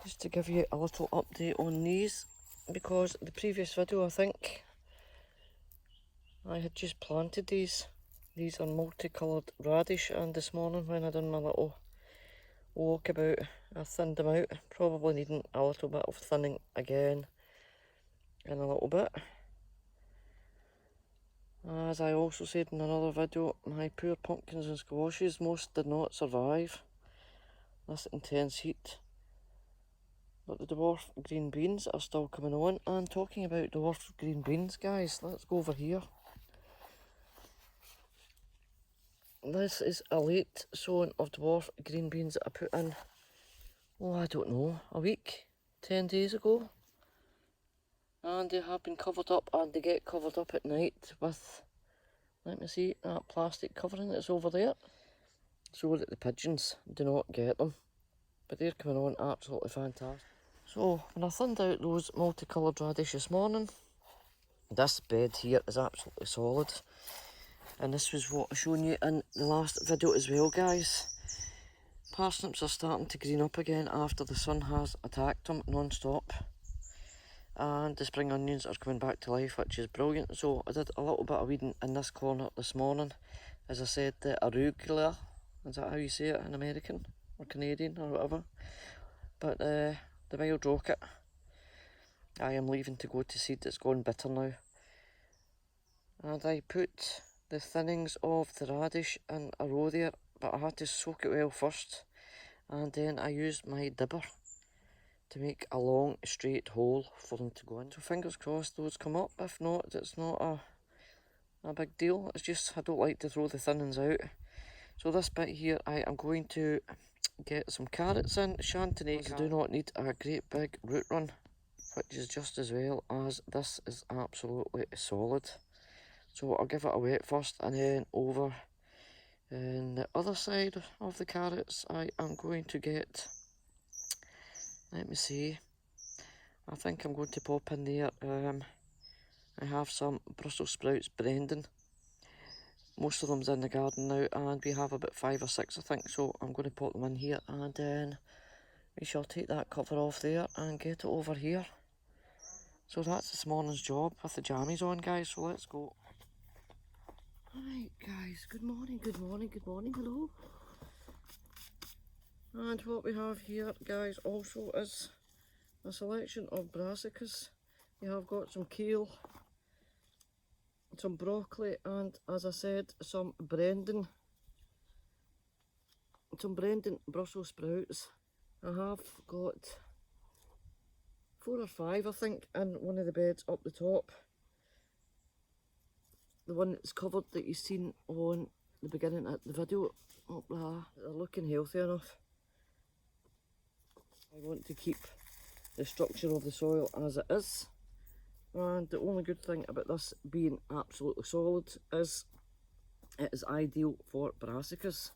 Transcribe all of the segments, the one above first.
just to give you a little update on these, because the previous video I think I had just planted these. These are multicoloured radish, and this morning when I done my little walk about I thinned them out, probably needing a little bit of thinning again in a little bit. As I also said in another video, my poor pumpkins and squashes, most did not survive this intense heat. But the dwarf green beans are still coming on. And talking about dwarf green beans, guys, let's go over here. This is a late sowing of dwarf green beans that I put in, oh, I don't know, a week, 10 days ago. And they have been covered up, and they get covered up at night with, let me see, that plastic covering that's over there, so that the pigeons do not get them. But they're coming on absolutely fantastic. So when I thinned out those multicoloured radish this morning, this bed here is absolutely solid. And this was what I shown you in the last video as well, guys. Parsnips are starting to green up again after the sun has attacked them non-stop. And the spring onions are coming back to life, which is brilliant. So I did a little bit of weeding in this corner this morning. As I said, the arugula, is that how you say it in American or Canadian or whatever? But the wild rocket, I am leaving to go to seed. It's gone bitter now. And I put the thinnings of the radish in a row there, but I had to soak it well first, and then I used my dibber to make a long straight hole for them to go in. So fingers crossed those come up. If not, it's not a big deal. It's just I don't like to throw the thinnings out. So this bit here, I am going to get some carrots in. Chantenay do not need a great big root run, which is just as well as this is absolutely solid. So I'll give it a wet first, and then over on the other side of the carrots I am going to get, let me see, I think I'm going to pop in there, I have some Brussels sprouts blending. Most of them's in the garden now, and we have about 5 or 6 I think, so I'm going to pop them in here, and then we shall take that cover off there and get it over here. So that's this morning's job with the jammies on, guys, so let's go. Right guys, good morning, good morning, good morning, hello. And what we have here, guys, also is a selection of brassicas. We have got some kale, some broccoli, and as I said, some Brendan Brussels sprouts. I have got 4 or 5 I think in one of the beds up the top. The one that's covered that you've seen on the beginning of the video, up there, they're looking healthy enough. I want to keep the structure of the soil as it is, and the only good thing about this being absolutely solid is it is ideal for brassicas.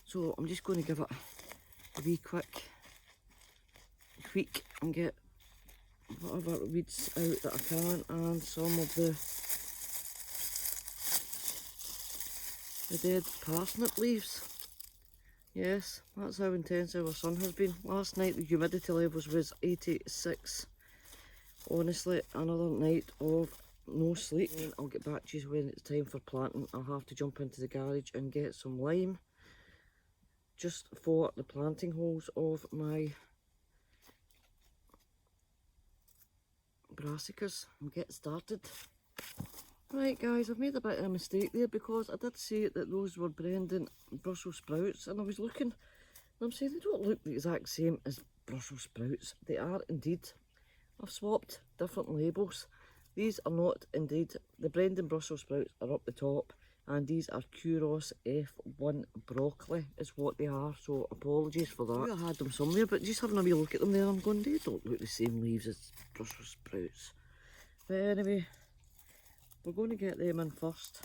So I'm just going to give it a wee quick tweak and get whatever weeds out that I can, and some of the dead parsnip leaves. Yes, that's how intense our sun has been. Last night the humidity levels was 86. Honestly, another night of no sleep. And I'll get back to you when it's time for planting. I'll have to jump into the garage and get some lime just for the planting holes of my brassicas and get started. Right guys, I've made a bit of a mistake there, because I did say that those were Brendan Brussels sprouts, and I was looking and I'm saying they don't look the exact same as Brussels sprouts. They are indeed. I've swapped different labels. These are not indeed. The Brendan Brussels sprouts are up the top, and these are Kuros F1 broccoli is what they are, so apologies for that. I had them somewhere, but just having a wee look at them there, I'm going, they don't look the same leaves as Brussels sprouts. But anyway, we're going to get them in first.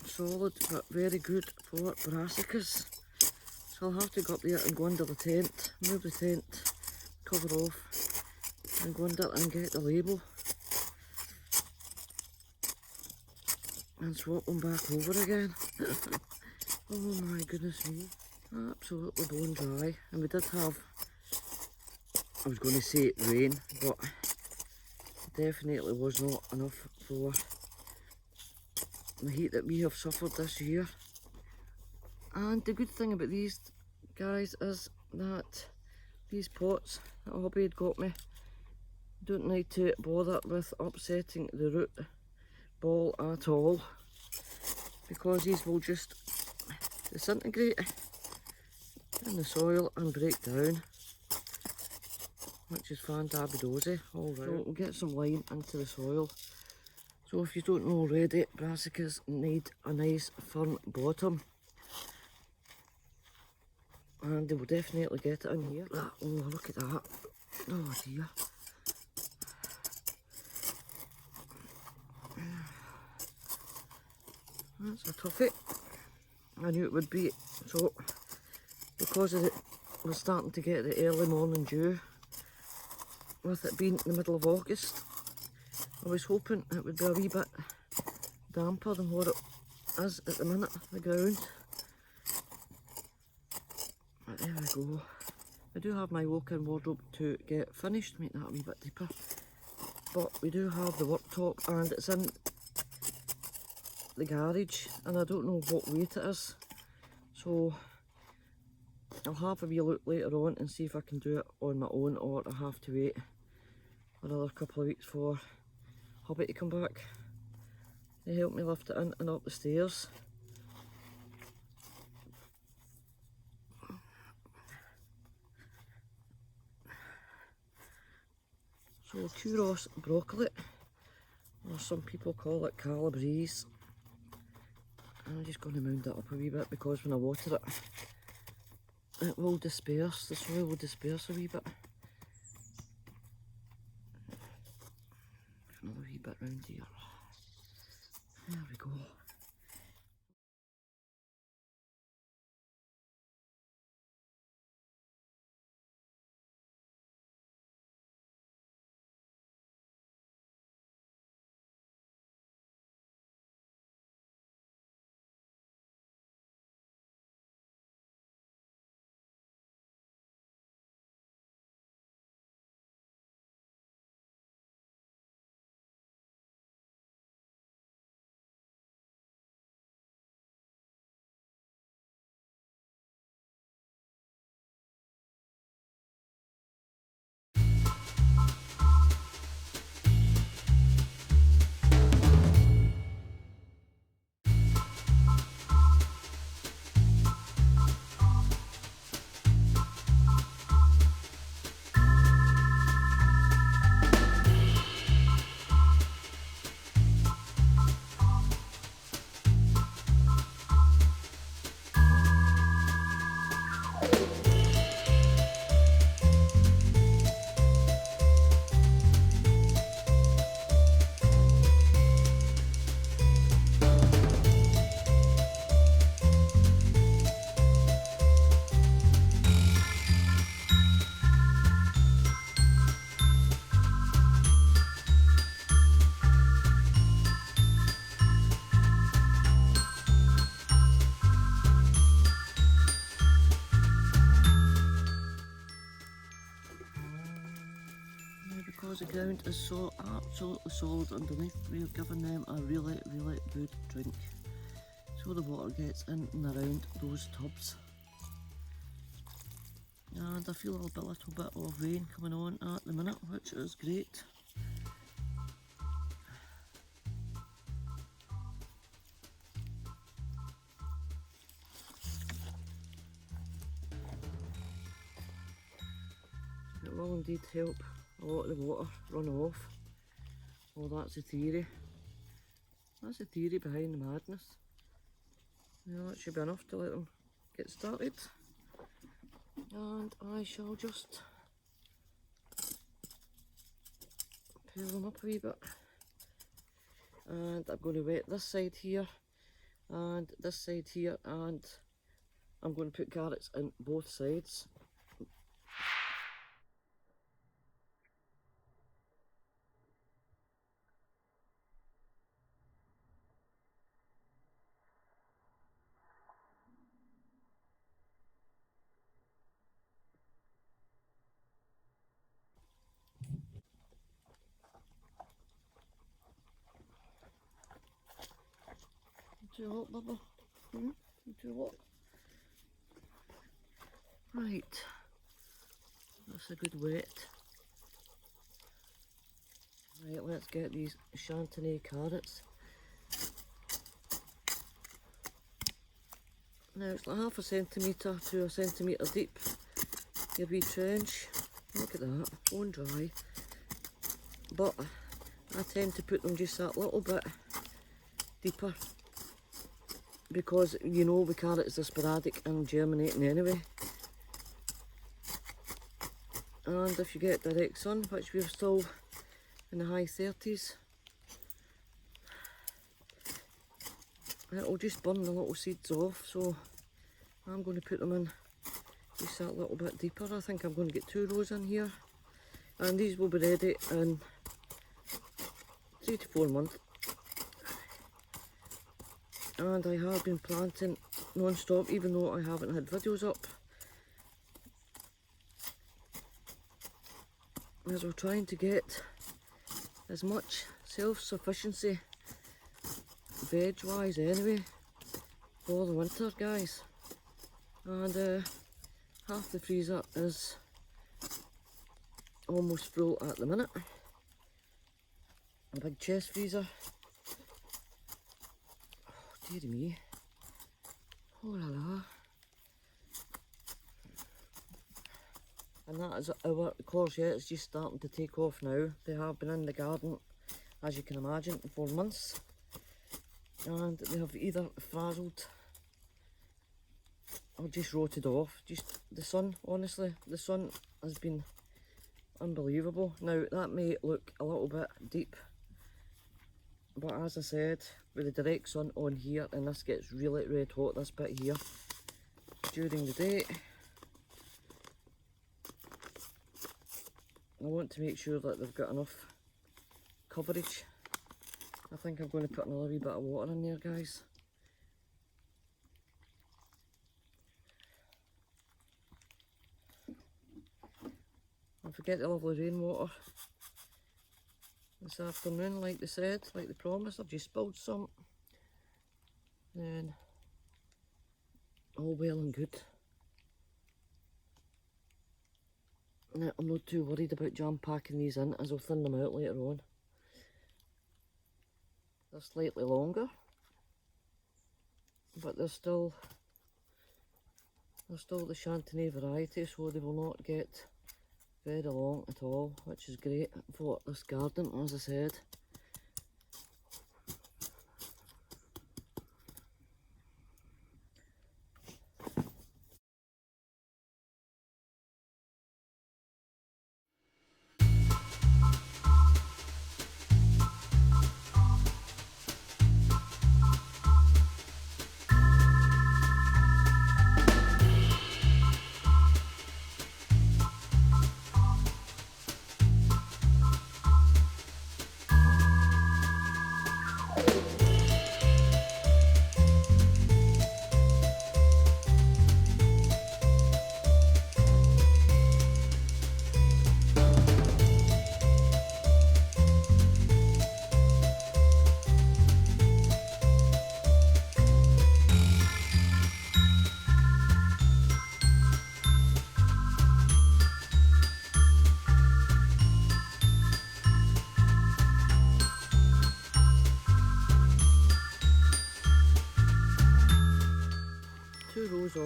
Solid but very good for brassicas. So I'll have to go up there and go under the tent, move the tent cover off, and go under and get the label and swap them back over again. Oh my goodness me. absolutely bone dry. And we did have, I was going to say rain, but definitely was not enough for the heat that we have suffered this year. And the good thing about these guys is that these pots that Hobby had got me don't need to bother with upsetting the root ball at all, because these will just disintegrate in the soil and break down, which is fantabulous all right. So we'll get some lime into the soil. So if you don't know already, brassicas need a nice firm bottom, and they will definitely get it in here. Oh, look at that. Oh dear. That's a toughie. I knew it would be. So because of it, we're starting to get the early morning dew, with it being the middle of August, I was hoping it would be a wee bit damper than what it is at the minute, the ground. But there we go. I do have my walk-in wardrobe to get finished, make that a wee bit deeper. But we do have the worktop, and it's in the garage, and I don't know what weight it is. So I'll have a wee look later on and see if I can do it on my own, or I have to wait another couple of weeks for Hubby to come back to help me lift it in and up the stairs. So Curos broccoli, or some people call it Calabrese. I'm just going to mound it up a wee bit, because when I water it, it will disperse, the soil will disperse a wee bit. Another wee bit round here. There we go. Because the ground is so absolutely solid underneath, we've given them a really, really good drink. So the water gets in and around those tubs. And I feel a little bit of rain coming on at the minute, which is great. It will indeed help a lot of the water run off. Well, that's the theory. That's the theory behind the madness. Now that should be enough to let them get started. And I shall just peel them up a wee bit. And I'm going to wet this side here and this side here, and I'm going to put carrots in both sides. Too hot, Bubba? Too hot? Right. That's a good wet. Right, let's get these Chantenay carrots. Now it's like 1/2 centimetre to 1 centimetre deep. Your wee trench. Look at that, bone dry. But I tend to put them just that little bit deeper because you know the carrots are sporadic and germinating anyway. And if you get direct sun, which we're still in the high 30s, it'll just burn the little seeds off. So I'm going to put them in just that little bit deeper. I think I'm going to get 2 rows in here, and these will be ready in 3 to 4 months. And I have been planting non-stop, even though I haven't had videos up, as we're trying to get as much self-sufficiency veg wise anyway for the winter, guys. And half the freezer is almost full at the minute. A big chest freezer. Oh dearie me. Oh la la. And that is our courgettes just starting to take off now. They have been in the garden, as you can imagine, for months. And they have either frazzled or just rotted off. Just the sun, honestly, the sun has been unbelievable. Now that may look a little bit deep, but as I said, with the direct sun on here, and this gets really red hot, this bit here, during the day, I want to make sure that they've got enough coverage. I think I'm going to put another wee bit of water in there, guys. Don't forget the lovely rainwater this afternoon, like they said, like they promised. I've just spilled some. Then all well and good. Now, I'm not too worried about jam packing these in, as I'll thin them out later on. They're slightly longer, but they're still the Chantenay variety, so they will not get very long at all, which is great for this garden, as I said.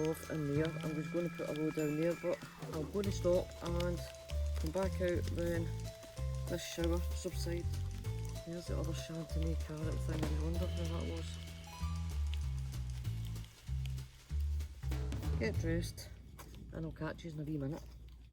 Off in there. I was going to put a row down there, but I'm going to stop and come back out when this shower subsides. There's the other Chantenay carrot thing. I wondered where that was. Get dressed and I'll catch you in a wee minute.